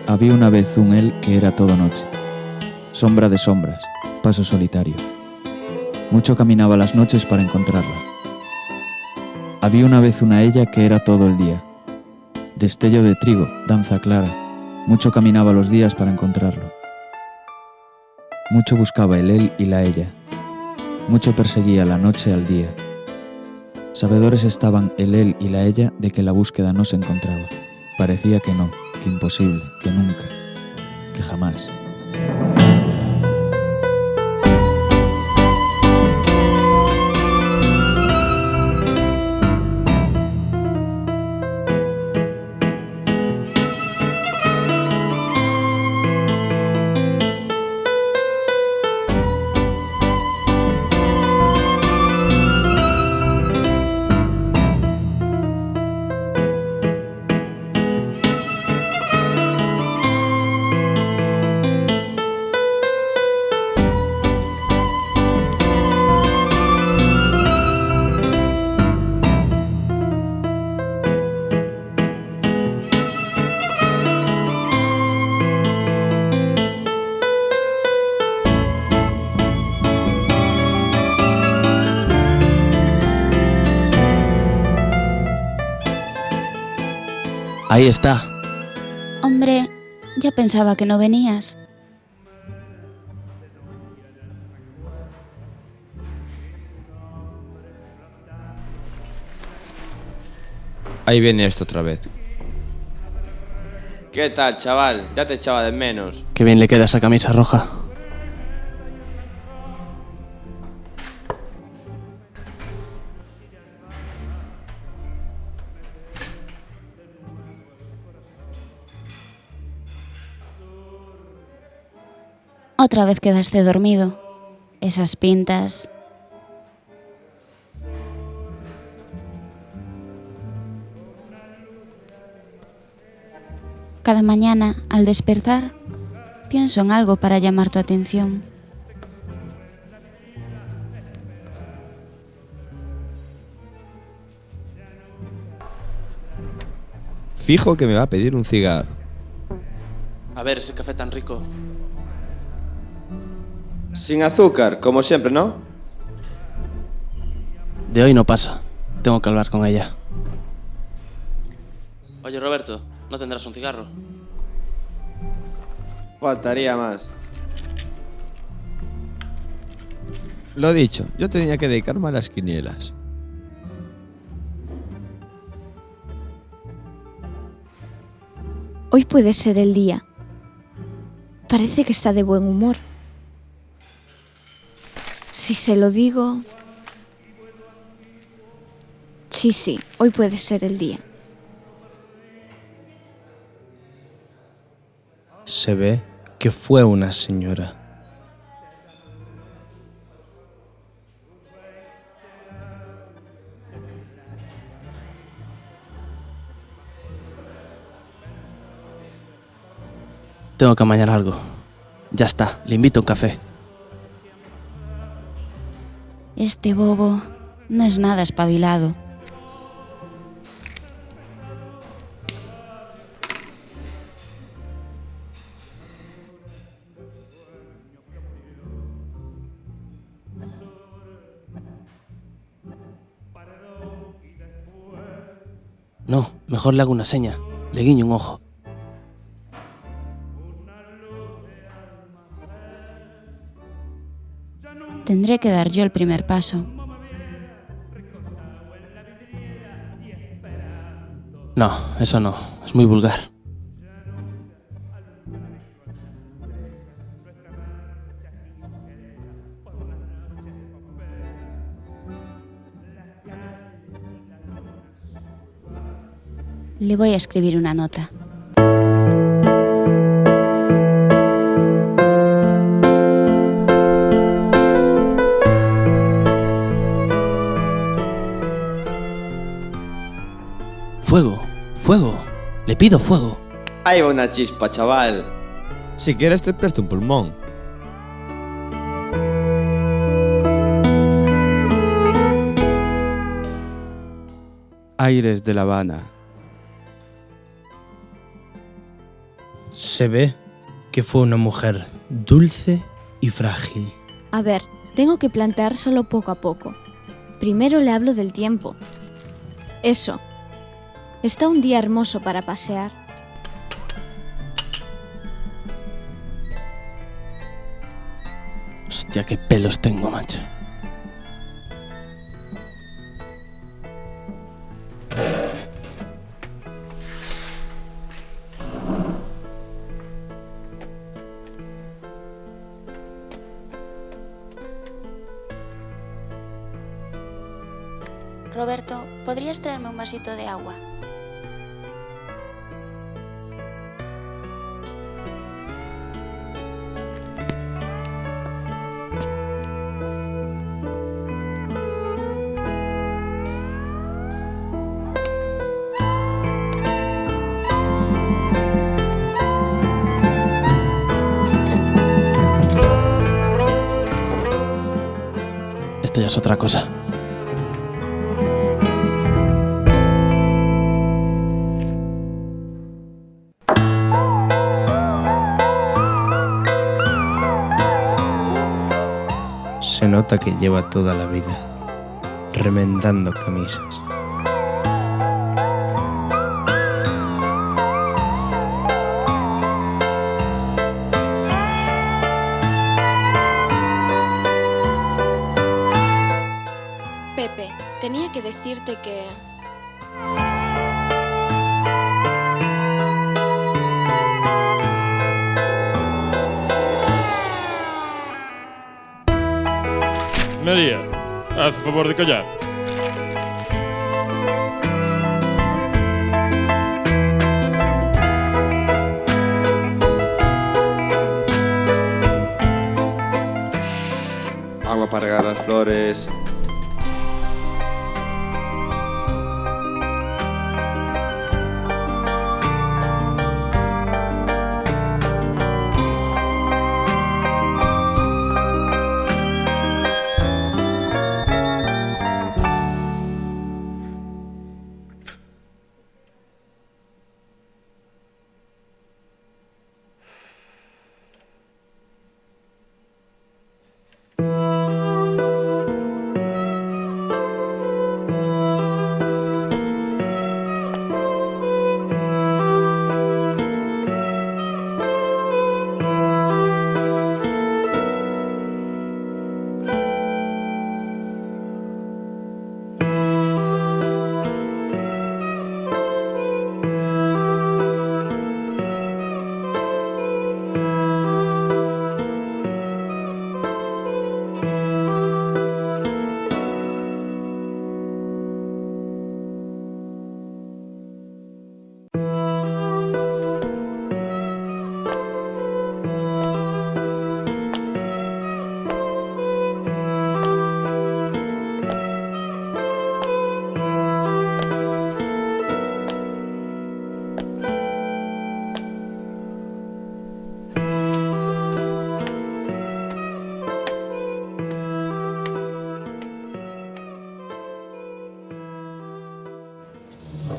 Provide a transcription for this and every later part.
Había una vez un él que era todo noche, sombra de sombras, paso solitario. Mucho caminaba las noches para encontrarla. Había una vez una ella que era todo el día, destello de trigo, danza clara. Mucho caminaba los días para encontrarlo. Mucho buscaba el él y la ella. Mucho perseguía la noche al día. Sabedores estaban el él y la ella de que la búsqueda no se encontraba. Parecía que no, que imposible, que nunca, que jamás. Ahí está. Hombre, ya pensaba que no venías. Ahí viene esto otra vez. ¿Qué tal, chaval? Ya te echaba de menos. Qué bien le queda esa camisa roja. Otra vez quedaste dormido. Esas pintas. Cada mañana, al despertar, pienso en algo para llamar tu atención. Fijo que me va a pedir un cigarro. A ver, ese café tan rico. Sin azúcar, como siempre, ¿no? De hoy no pasa. Tengo que hablar con ella. Oye, Roberto, ¿no tendrás un cigarro? Faltaría más. Lo dicho, yo tenía que dedicarme a las quinielas. Hoy puede ser el día. Parece que está de buen humor. Si se lo digo... Sí, hoy puede ser el día. Se ve que fue una señora. Tengo que amañar algo. Ya está, le invito a un café. Este bobo no es nada espabilado. No, mejor le hago una seña. Le guiño un ojo. Tendré que dar yo el primer paso. No, eso no. Es muy vulgar. Le voy a escribir una nota. Fuego, fuego. Le pido fuego. Ahí va una chispa, chaval. Si quieres te presto un pulmón. Aires de La Habana. Se ve que fue una mujer dulce y frágil. A ver, tengo que planteárselo poco a poco. Primero le hablo del tiempo. Eso. Está un día hermoso para pasear. Hostia, qué pelos tengo, macho. Roberto, ¿podrías traerme un vasito de agua? Esto ya es otra cosa. Se nota que lleva toda la vida remendando camisas. Pepe, tenía que decirte que... María, haz favor de callar. Agua para regar las flores.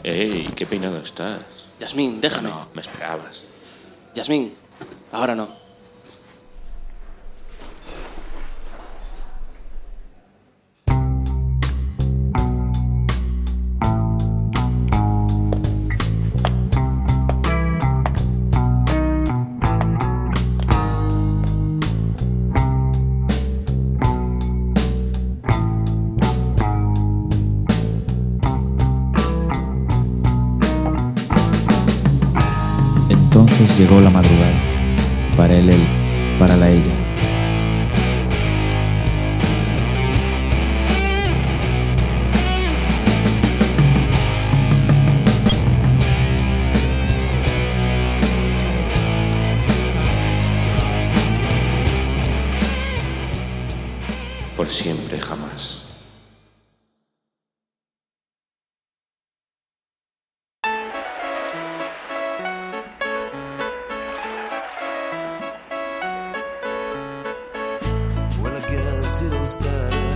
¡Ey! ¡Qué peinado estás! Yasmín, déjame. No, me esperabas. Yasmín, ahora no. Entonces llegó la madrugada, para él, para la ella. Por siempre, jamás. Well, I guess it'll start